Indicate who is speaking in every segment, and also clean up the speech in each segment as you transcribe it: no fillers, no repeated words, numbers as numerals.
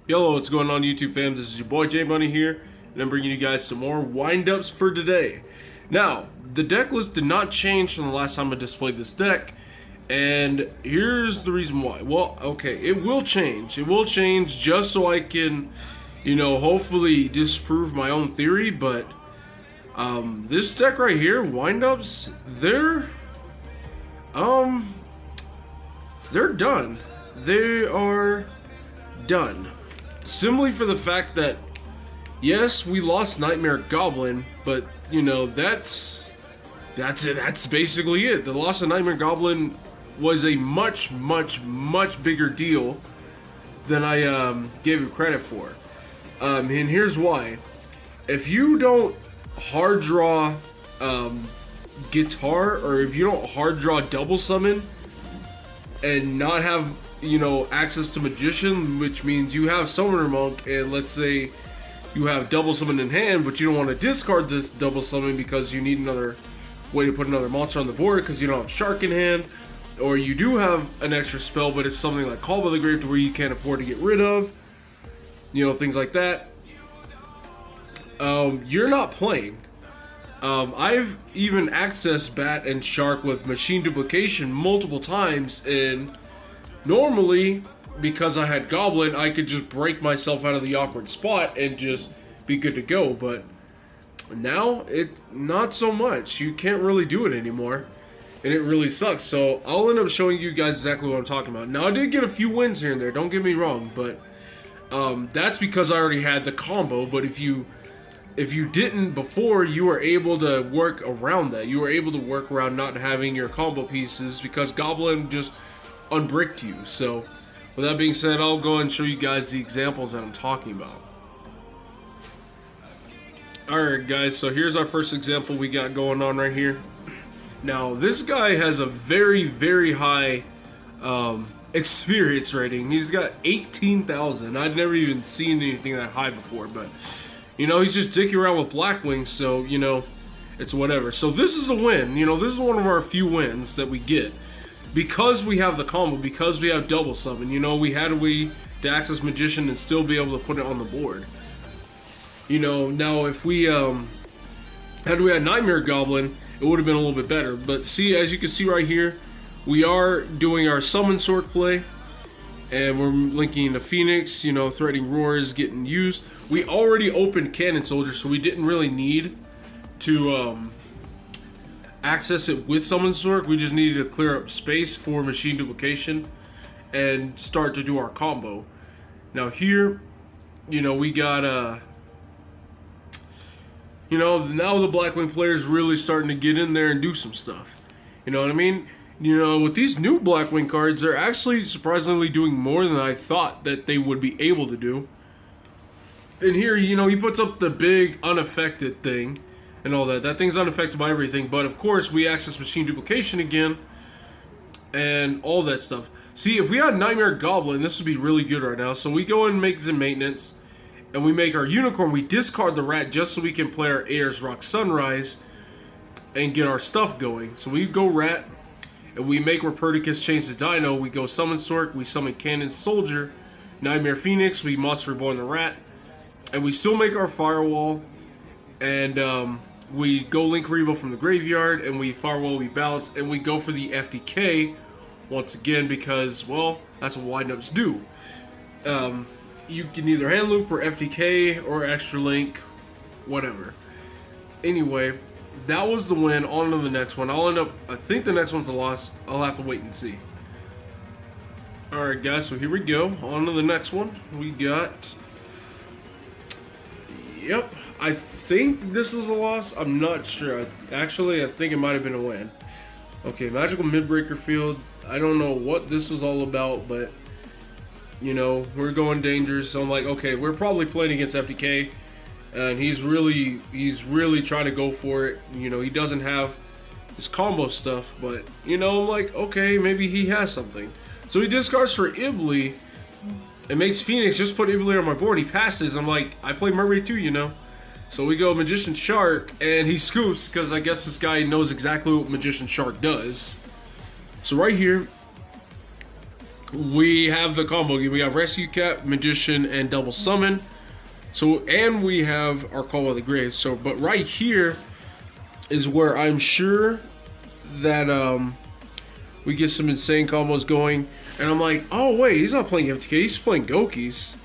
Speaker 1: Hello, what's going on YouTube fam? This is your boy J Money here, and I'm bringing you guys some more wind-ups for today. Now, the deck list did not change from the last time I displayed this deck, and here's the reason why. Well, okay, it will change. It will change just so I can, hopefully disprove my own theory, but this deck right here, wind-ups, they're done. They are done. Simply for the fact that, yes, we lost Nightmare Goblin, but, that's it. That's basically it. The loss of Nightmare Goblin was a much bigger deal than I gave it credit for. And here's why. If you don't hard draw guitar, or if you don't hard draw double summon and not have access to magician, which means you have summoner monk, and let's say you have double summon in hand, but you don't want to discard this double summon because you need another way to put another monster on the board because you don't have shark in hand, or you do have an extra spell but it's something like Call by the Grave to where you can't afford to get rid of, things like that, you're not playing. I've even accessed bat and shark with machine duplication multiple times, and normally, because I had Goblin, I could just break myself out of the awkward spot and just be good to go, but now, not so much. You can't really do it anymore, and it really sucks, so I'll end up showing you guys exactly what I'm talking about. Now, I did get a few wins here and there, don't get me wrong, but that's because I already had the combo, but if you didn't before, you were able to work around that. You were able to work around not having your combo pieces because Goblin just unbricked you. So with that being said, I'll go and show you guys the examples that I'm talking about. Alright guys, so here's our first example we got going on right here. Now this guy has a very high experience rating. He's got 18,000. I'd never even seen anything that high before, but he's just dicking around with Blackwing, so it's whatever. So this is a win. This is one of our few wins that we get because we have the combo, because we have double summon. We had a way to access magician and still be able to put it on the board. Now if we had Nightmare Goblin, it would have been a little bit better. But see, as you can see right here, we are doing our summon sort play, and we're linking the Phoenix. Threatening Roar is getting used. We already opened Cannon Soldier, so we didn't really need to access it with Summon Sword. We just needed to clear up space for machine duplication and start to do our combo. Now here, we got now the Blackwing players really starting to get in there and do some stuff. You know what I mean? With these new Blackwing cards, they're actually surprisingly doing more than I thought that they would be able to do. And here, he puts up the big unaffected thing and all that. That thing's unaffected by everything, but of course we access machine duplication again and all that stuff. See, if we had Nightmare Goblin, this would be really good right now. So we go and make some maintenance, and we make our Unicorn. We discard the rat just so we can play our Ayers Rock Sunrise and get our stuff going. So we go rat, and we make Ruperticus change to Dino. We go Summon Sork, we summon Cannon Soldier, Nightmare Phoenix, we Monster Reborn the Rat, and we still make our Firewall, and we go Link Revo from the graveyard, and we Firewall, we bounce, and we go for the FTK once again because, well, that's what wind-ups do. You can either hand loop or FTK or extra link, whatever. Anyway, that was the win. On to the next one. I think the next one's a loss. I'll have to wait and see. Alright guys, so here we go. On to the next one. We got... Yep, I think this is a loss. I'm not sure. Actually, I think it might have been a win. Okay, Magical Midbreaker Field. I don't know what this was all about, but we're going dangerous. So I'm like, okay, we're probably playing against FTK, and he's really trying to go for it. He doesn't have his combo stuff, but I'm like, okay, maybe he has something. So he discards for Ibly and makes Phoenix just put Ibly on my board. He passes. I'm like, I play Mermaid too, So we go Magician Shark, and he scoops because I guess this guy knows exactly what Magician Shark does. So right here, we have the combo. We have Rescue Cat, Magician, and Double Summon. So, and we have our Call of the Grave. So, but right here is where I'm sure that we get some insane combos going. And I'm like, oh wait, he's not playing FTK, he's playing Gokis.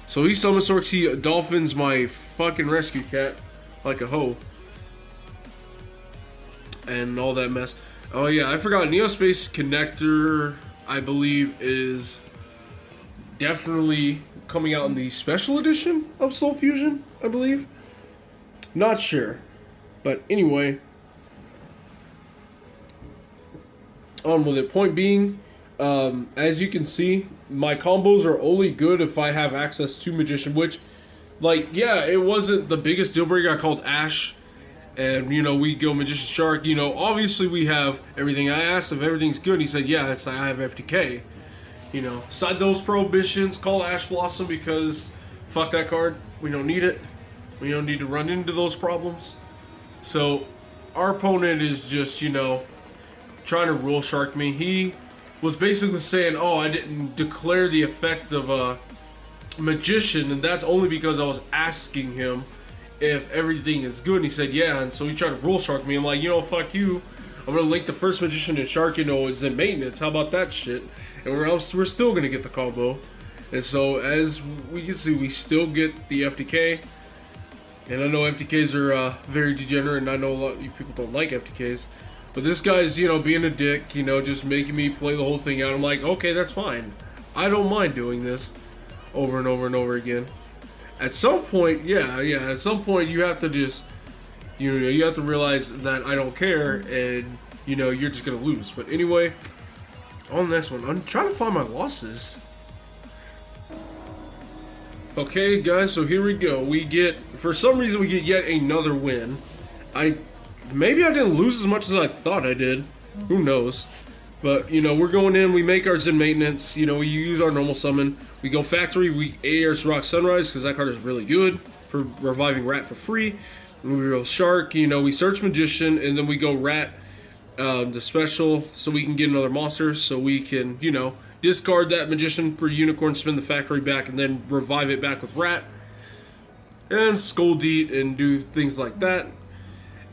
Speaker 1: So he Summon Sorts, he Dolphins my fucking Rescue Cat like a hoe. And all that mess. Oh yeah, I forgot, Neospace Connector, I believe, is definitely coming out in the special edition of Soul Fusion, I believe. Not sure. But anyway, on with it. Point being, as you can see, my combos are only good if I have access to Magician, which, like, yeah, it wasn't the biggest deal breaker. I called Ash, and, you know, we go Magician Shark. You know, obviously we have everything. I asked if everything's good. He said, yeah, I have FTK. You know, side those prohibitions, call Ash Blossom because fuck that card. We don't need it. We don't need to run into those problems. So, our opponent is just, you know, trying to rule shark me. He was basically saying, oh, I didn't declare the effect of a Magician, and that's only because I was asking him if everything is good, and he said yeah, and so he tried to rule shark me. I'm like, you know, fuck you. I'm gonna link the first Magician and Shark, you know, is in maintenance. How about that shit? And we're still gonna get the combo. And so as we can see, we still get the FTK. And I know FTKs are very degenerate, and I know a lot of you people don't like FTKs. But this guy's, you know, being a dick, you know, just making me play the whole thing out. I'm like, okay, that's fine. I don't mind doing this over and over and over again. At some point, yeah, at some point you have to just, you know, you have to realize that I don't care, and, you know, you're just gonna lose. But anyway, on the next one, I'm trying to find my losses. Okay, guys, so here we go. We get, for some reason, we get yet another win. Maybe I didn't lose as much as I thought I did. Who knows? But, you know, we're going in, we make ours in maintenance, you know, we use our normal summon. We go factory, we Air's Rock Sunrise, because that card is really good for reviving Rat for free. And we go Shark, you know, we search Magician, and then we go Rat, the special, so we can get another monster, so we can, you know, discard that Magician for Unicorn, spin the factory back, and then revive it back with Rat. And Scold Eat, and do things like that.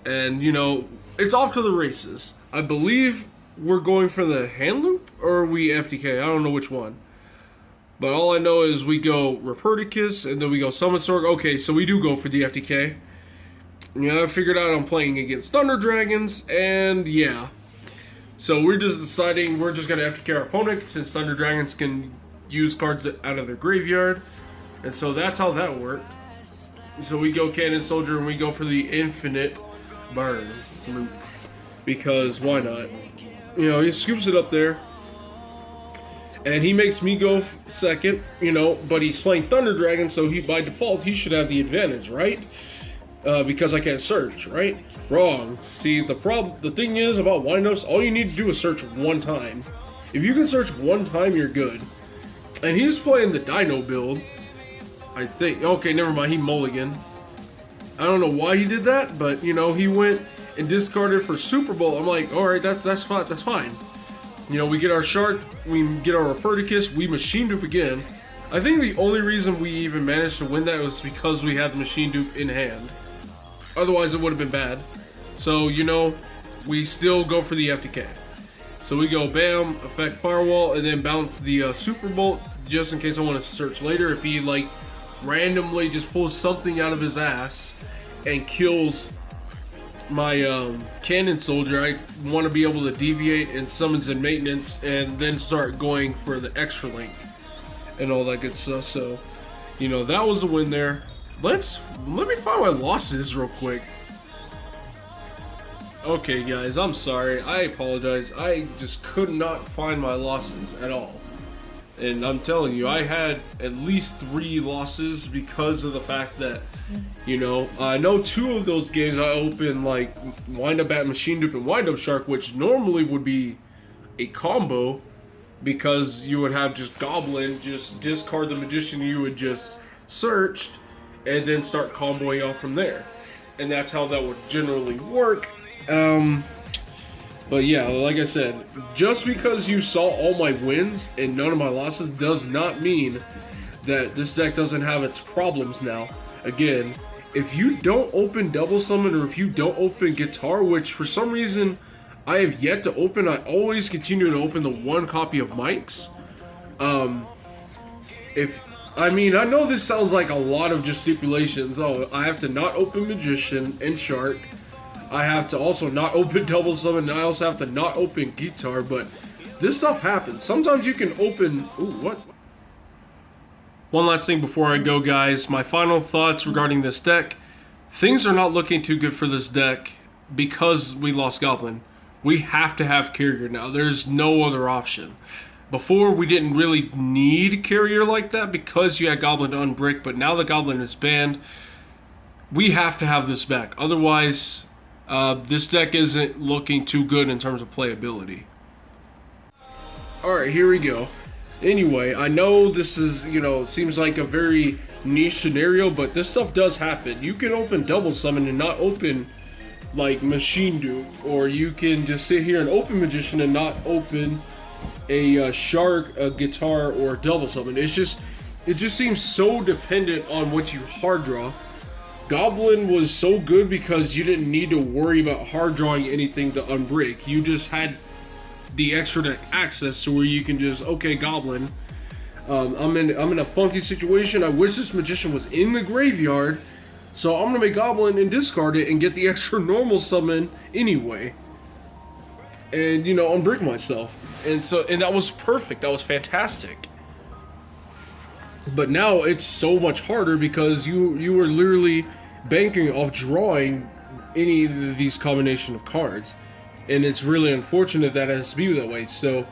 Speaker 1: And, you know, it's off to the races. I believe we're going for the hand loop, or are we FTK? I don't know which one. But all I know is we go Reperticus, and then we go Summon Sorg. Okay, so we do go for the FTK. You know, I figured out I'm playing against Thunder Dragons, and yeah. So we're just deciding we're just going to FTK our opponent, since Thunder Dragons can use cards out of their graveyard. And so that's how that worked. So we go Cannon Soldier, and we go for the Infinite Burn loop. Because why not? You know, he scoops it up there. And he makes me go second, you know, but he's playing Thunder Dragon, so he, by default, he should have the advantage, right? Because I can't search, right? Wrong. See, the thing is about windups, all you need to do is search one time. If you can search one time, you're good. And he's playing the Dino build, I think. Okay, never mind, he mulliganed. I don't know why he did that, but, you know, he went and discarded for Super Bowl. I'm like, alright, that's fine. You know, we get our Shark, we get our Reperticus, we Machine Dupe again. I think the only reason we even managed to win that was because we had the Machine Dupe in hand. Otherwise, it would have been bad. So, you know, we still go for the FTK. So we go bam, effect Firewall, and then bounce the Super Bolt, just in case I want to search later. If he, like, randomly just pulls something out of his ass and kills my Cannon Soldier, I want to be able to deviate and summons in maintenance and then start going for the extra link and all that good stuff. So, you know, that was a win there. Let me find my losses real quick. Okay, guys, I'm sorry. I apologize. I just could not find my losses at all. And I'm telling you, I had at least 3 losses because of the fact that, you know, I know 2 of those games I opened, like, Wind Up Bat, Machine Dupe, and Wind Up Shark, which normally would be a combo because you would have just Goblin, just discard the Magician you would just searched, and then start comboing off from there. And that's how that would generally work. But yeah, like I said, just because you saw all my wins and none of my losses does not mean that this deck doesn't have its problems now. Again, if you don't open Double Summon or if you don't open Guitar, which for some reason I have yet to open, I always continue to open the one copy of Mike's. I know this sounds like a lot of just stipulations. Oh, I have to not open Magician and Shark. I have to also not open Double Summon, and I also have to not open Guitar, but this stuff happens. Sometimes you can open... Ooh, what? One last thing before I go, guys. My final thoughts regarding this deck. Things are not looking too good for this deck because we lost Goblin. We have to have Carrier now. There's no other option. Before, we didn't really need Carrier like that because you had Goblin to unbrick, but now the Goblin is banned. We have to have this back. Otherwise... this deck isn't looking too good in terms of playability. Alright, here we go. Anyway, I know this is, seems like a very niche scenario, but this stuff does happen. You can open Double Summon and not open, like, Machine Duke. Or you can just sit here and open Magician and not open a Shark, a Guitar, or a Double Summon. It just seems so dependent on what you hard draw. Goblin was so good because you didn't need to worry about hard drawing anything to unbreak. You just had the extra deck access to where you can just, okay, Goblin. I'm in a funky situation. I wish this Magician was in the graveyard, so I'm gonna make Goblin and discard it and get the extra normal summon anyway. And unbrick myself. And that was perfect. That was fantastic. But now it's so much harder because you were literally banking off drawing any of these combination of cards, and it's really unfortunate that it has to be that way. So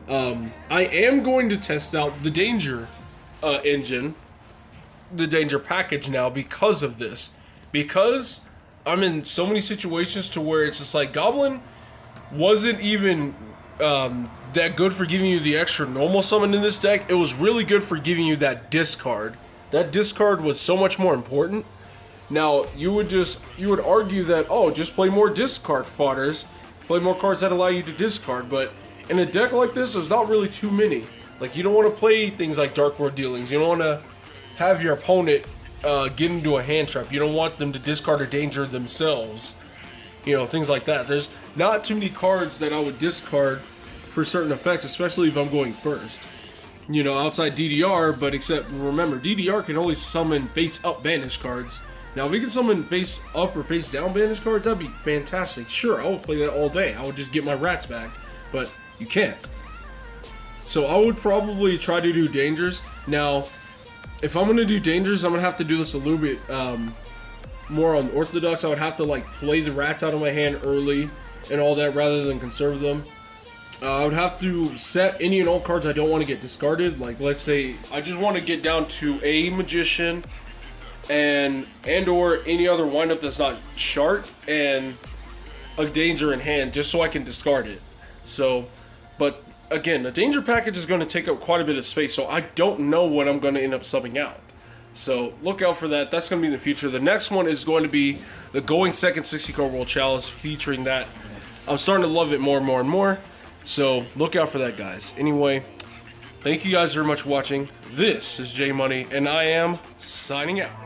Speaker 1: I am going to test out the Danger engine, the Danger package now because of this, because I'm in so many situations to where it's just like Goblin wasn't even that good for giving you the extra normal summon in this deck. It was really good for giving you that discard. That discard was so much more important. Now, you would argue that, oh, just play more discard fodders, play more cards that allow you to discard, but in a deck like this, there's not really too many. Like, you don't want to play things like Dark World Dealings. You don't want to have your opponent get into a hand trap. You don't want them to discard a danger themselves. Things like that. There's not too many cards that I would discard for certain effects, especially if I'm going first. Outside DDR, but except, remember, DDR can only summon face-up banish cards. Now, if we can summon face-up or face-down banish cards, that'd be fantastic. Sure, I would play that all day. I would just get my rats back, but you can't. So I would probably try to do Dangers. Now, if I'm going to do Dangers, I'm going to have to do this a little bit more on Orthodox. I would have to, like, play the rats out of my hand early and all that rather than conserve them. I would have to set any and all cards I don't want to get discarded. Like, let's say I just want to get down to a Magician and or any other windup that's not Shark and a Danger in hand, just so I can discard it. So, but again, the Danger package is going to take up quite a bit of space, so I don't know what I'm going to end up subbing out. So look out for that. That's going to be in the future. The next one is going to be the Going Second 60 Card World Challenge, featuring that. I'm starting to love it more and more and more. So look out for that, guys. Anyway, thank you guys very much for watching. This is J Money, and I am signing out.